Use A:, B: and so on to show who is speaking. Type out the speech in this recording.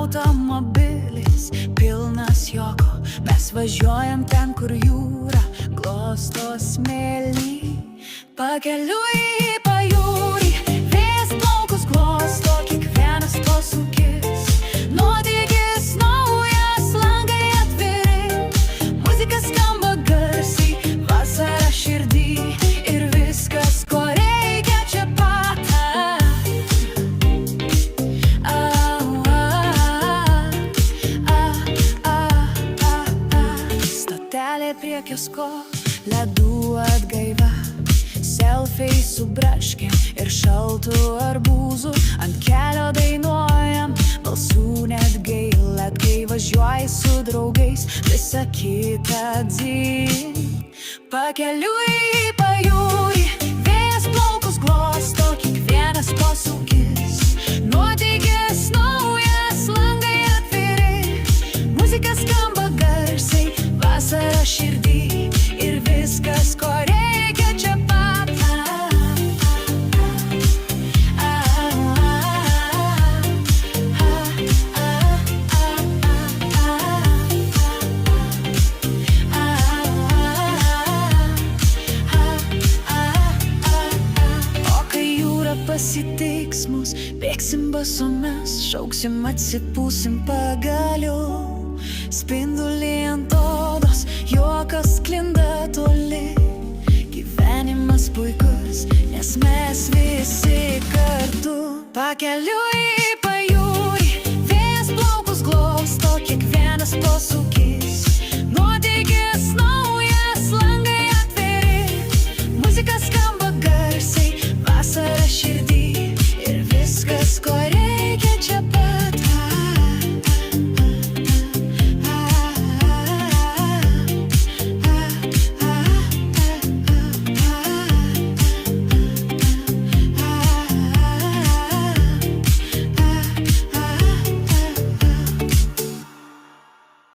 A: automobilis pilnas juoko, mes važiuojam ten, kur jūra glosto smėlį. Pakeliui į pajūrį, vėjas plaukus glosto, kiekvienas posūkis nuotykis naujas, langai atviri, muzika skamba garsiai, vasara širdį ir viskas, ko reikia čia pat. Stotelė prie kiosko, ledų atgaiva, selfiai su braškėm ir šaltų arbūzų, ant kelio dainuojam, balsų net gaila, kai važiuoji su draugais, visa kita dzin. Pakeliui į pajūrį, vėjas plaukus glosto, kiekvienas posūkis nuotykis naujas, langai atviri, muzika skamba garsiai, vasara širdį ir viskas, ko reikia čia pat. Pasitiks mus, bėgsim basomis, šauksim, atsipūsim pagaliau. Spinduliai ant odos, juokas sklinda toli. Gyvenimas puikus, nes mes visi kartu. Pakeliui į pajūrį, vėjas plaukus glosto, kiekvienas posūkis